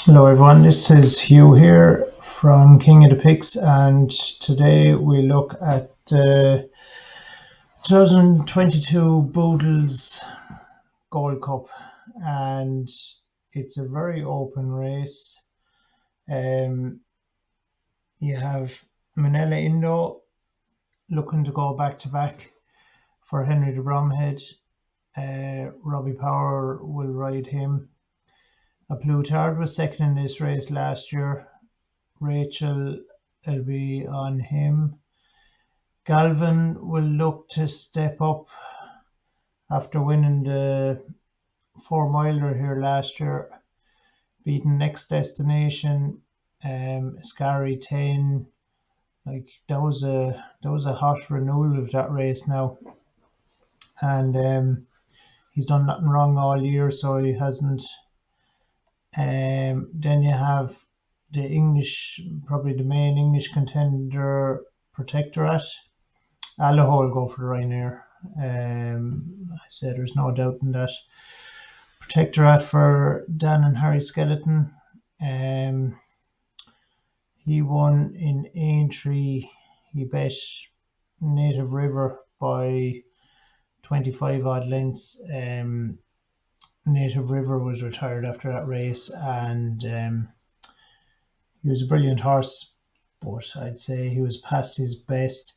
Hello everyone, this is Hugh here from King of the Picks, and today we look at the 2022 Boodles Gold Cup, and it's a very open race. You have Manila Indo looking to go back to back for Henry de Bromhead. Robbie Power will ride him. A Plutard was second in this race last year. Rachel will be on him. Galvin will look to step up after winning the 4-miler here last year, beating Next Destination, Scary 10. Like that was a hot renewal of that race now, and he's done nothing wrong all year, so he hasn't. Then you have the English, probably the main English contender, Protectorate. Allaho will go for the Ryanair. I say there's no doubt in that. Protectorate for Dan and Harry Skeleton. He won in Aintree. He bet Native River by 25 odd lengths. Native River was retired after that race, and he was a brilliant horse, but I'd say he was past his best.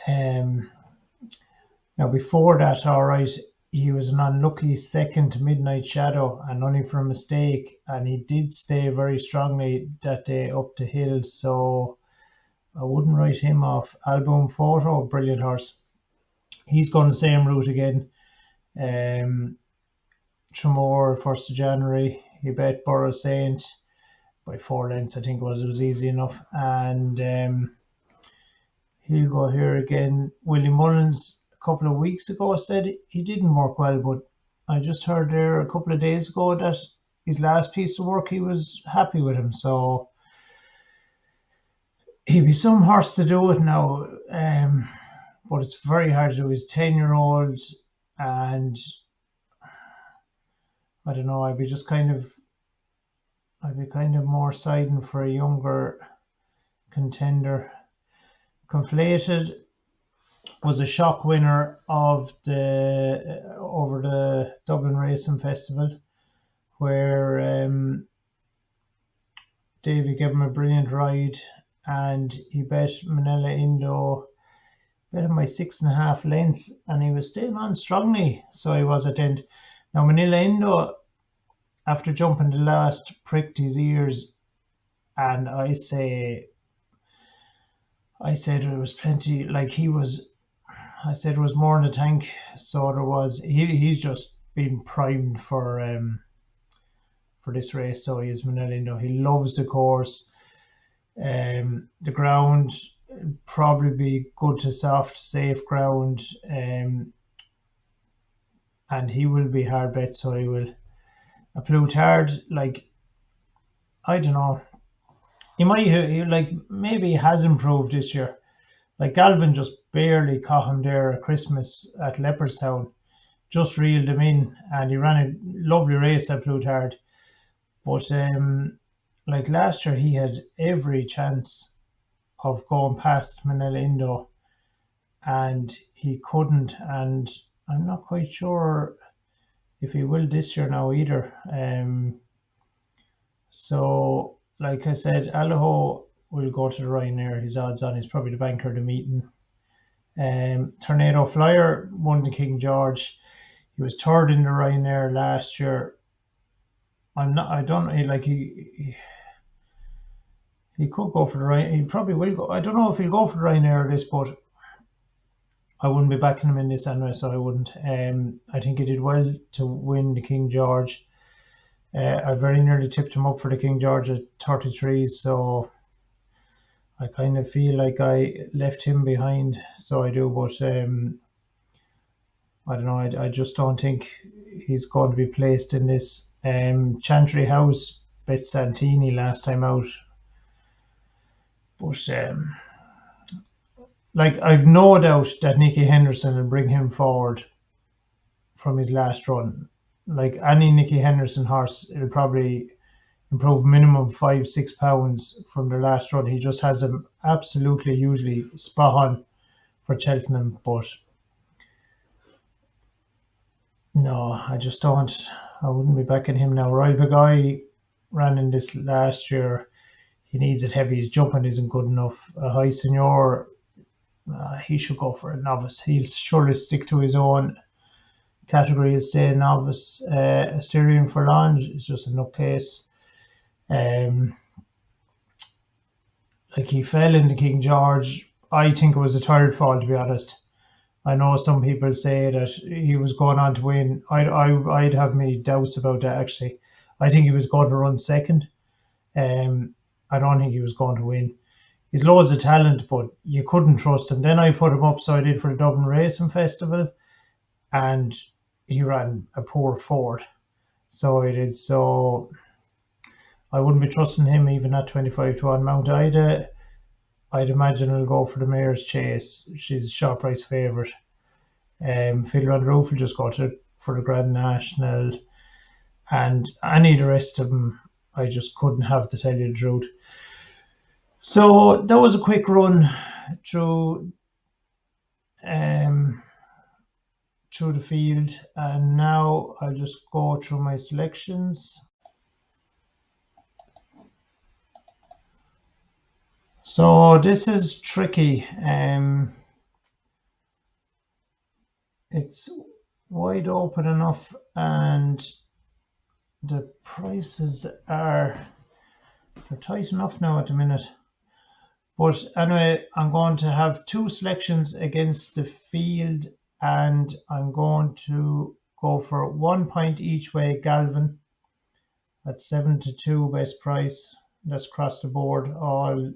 Now before that, all right, he was an unlucky second to Midnight Shadow, and only for a mistake, and he did stay very strongly that day up the hill, so I wouldn't write him off. Album Photo, brilliant horse. He's going the same route again. Tremor, 1st of January, he bet Borough Saint by 4 lengths, I think it was easy enough, and he'll go here again. Willie Mullins a couple of weeks ago said he didn't work well, but I just heard there a couple of days ago that his last piece of work, he was happy with him, so he'd be some horse to do it now, but it's very hard to do. He's 10-year-old, and I don't know, I'd be kind of more siding for a younger contender. Conflated was a shock winner of over the Dublin Racing Festival, where Davy gave him a brilliant ride, and he bet Manila Indo, bet him by 6.5 lengths, and he was staying on strongly, so he was at the end. Now Manila Indo, after jumping the last, pricked his ears, and I said there was plenty, like I said there was more in the tank, so there was. He's just been primed for this race, so he is Manila Indo. He loves the course. The ground probably be good to soft, safe ground, and he will be hard bet, so he will. A Plutard, like, I don't know, maybe he has improved this year. Like Galvin just barely caught him there at Christmas at Leopardstown, just reeled him in, and he ran a lovely race at Plutard. But like last year, he had every chance of going past Manila Indo, and he couldn't, and I'm not quite sure if he will this year now either. So, like I said, Allaho will go to the Ryanair. His odds on, he's probably the banker of the meeting. Tornado Flyer won the King George. He was third in the Ryanair last year. He could go for the Ryanair. He probably will go. I don't know if he'll go for the Ryanair this, but I wouldn't be backing him in this anyway, so I wouldn't. I think he did well to win the King George. I very nearly tipped him up for the King George at 33, so I kind of feel like I left him behind, so I do, but I don't know, I just don't think he's going to be placed in this. Chantry House bet Santini last time out, but like, I've no doubt that Nicky Henderson will bring him forward from his last run. Like any Nicky Henderson horse, it'll probably improve minimum 5-6 pounds from their last run. He just has them absolutely usually spot on for Cheltenham, but no, I just don't. I wouldn't be backing him now. Royal Guy ran in this last year. He needs it heavy. His jumping isn't good enough. A high senior, he should go for a novice. He'll surely stick to his own category. He'll stay a novice. Asterion for Lange is just a nutcase. Like he fell in the King George. I think it was a tired fall, to be honest. I know some people say that he was going on to win. I'd have me doubts about that actually. I think he was going to run second. I don't think he was going to win. He's loads of talent, but you couldn't trust him. Then I put him up, so I did for the Dublin Racing Festival, and he ran a poor fourth. So it is. So I wouldn't be trusting him even at 25-1 Mount Ida. I'd imagine he'll go for the Mayor's Chase. She's a short price favourite. Fiddler on the Roof will just go for the Grand National, and any of the rest of them I just couldn't have, to tell you the truth. So that was a quick run through the field, and now I'll just go through my selections. So this is tricky. It's wide open enough, and the prices are they're tight enough now at the minute. But anyway, I'm going to have two selections against the field, and I'm going to go for 1 point each way. Galvin at 7-2 best price. That's across the board, all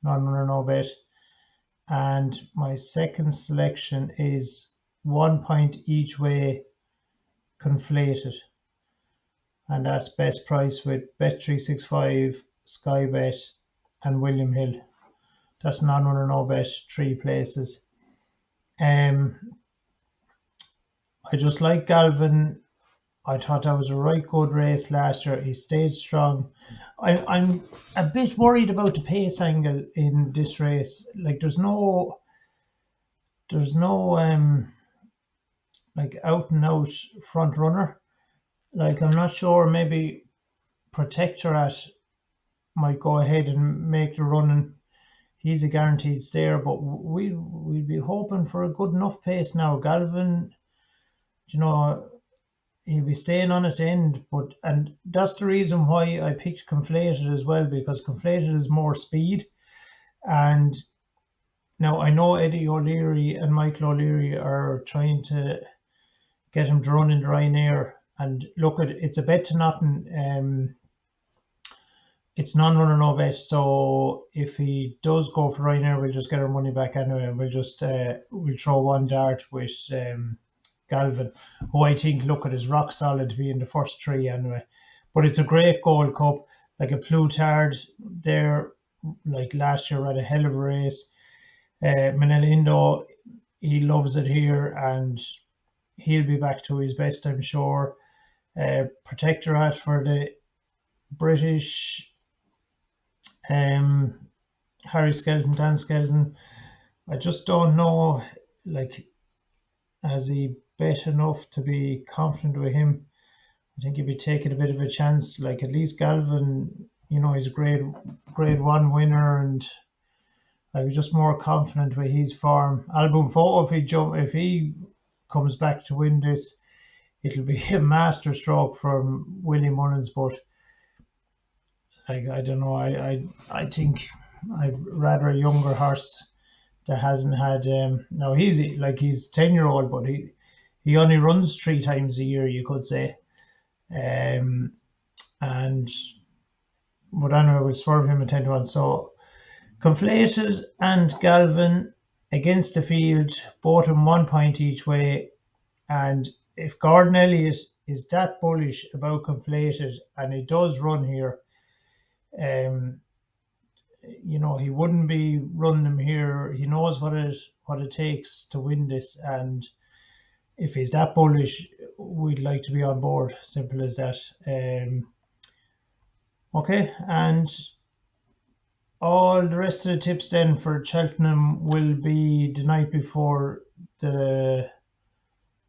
non-runner, no bet. And my second selection is 1 point each way. Conflated, and that's best price with Bet365, Sky Bet, and William Hill. That's non-runner, no bet, 3 places. I just like Galvin. I thought that was a right good race last year. He stayed strong. I'm a bit worried about the pace angle in this race. Like there's no like out and out front runner. Like I'm not sure, maybe Protectorate might go ahead and make the running. He's a guaranteed stayer, but we'd be hoping for a good enough pace now. Galvin, he'll be staying on at the end, and that's the reason why I picked Conflated as well, because Conflated is more speed. And now I know Eddie O'Leary and Michael O'Leary are trying to get him to run in the Ryanair, and look at it's a bet to nothing. It's non-runner, no bet. So if he does go for Ryanair, we'll just get our money back anyway. We'll just we'll throw one dart with Galvin, who I think, look at, is rock solid to be in the first 3 anyway. But it's a great Gold Cup. Like a Plutard there, like last year, had a hell of a race. Manila Indo, he loves it here, and he'll be back to his best, I'm sure. Protectorate for the British. Harry Skelton, Dan Skelton. I just don't know, like, has he bet enough to be confident with him? I think he'd be taking a bit of a chance. Like, at least Galvin, he's a grade 1 winner, and I was just more confident with his form. Album Photo, if he comes back to win this, it'll be a master stroke from Willie Mullins, but I don't know. I think I'd rather a younger horse that hasn't had. Now he's 10-year-old, but he only runs 3 times a year, you could say. But anyway, we'll swerve him a 10-1. So Conflated and Galvin against the field, both in 1 point each way. And if Gordon Elliott is that bullish about Conflated, and he does run here, he wouldn't be running him here. He knows what it takes to win this, and if he's that bullish, we'd like to be on board. Simple as that. Okay, and all the rest of the tips then for Cheltenham will be the night before, the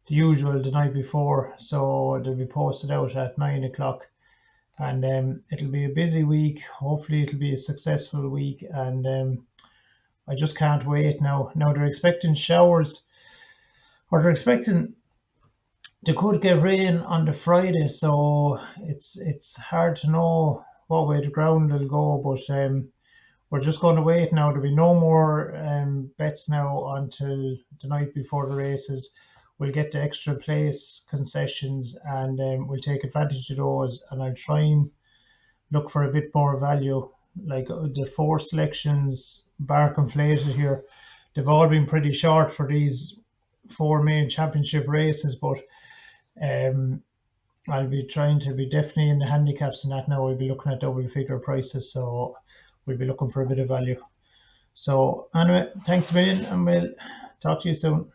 usual the night before. So they'll be posted out at 9 o'clock, and it'll be a busy week. Hopefully, it'll be a successful week, and I just can't wait now. Now they're expecting showers, or they're expecting they could get rain on the Friday, so it's hard to know what way the ground will go. But we're just going to wait now. There'll be no more bets now until the night before the races. We'll get the extra place concessions, and we'll take advantage of those. And I'll try and look for a bit more value. Like the four selections, Bark inflated here, they've all been pretty short for these four main championship races. But um, I'll be trying to be definitely in the handicaps and that now. We'll be looking at double figure prices, so we'll be looking for a bit of value. So anyway, thanks a million, and we'll talk to you soon.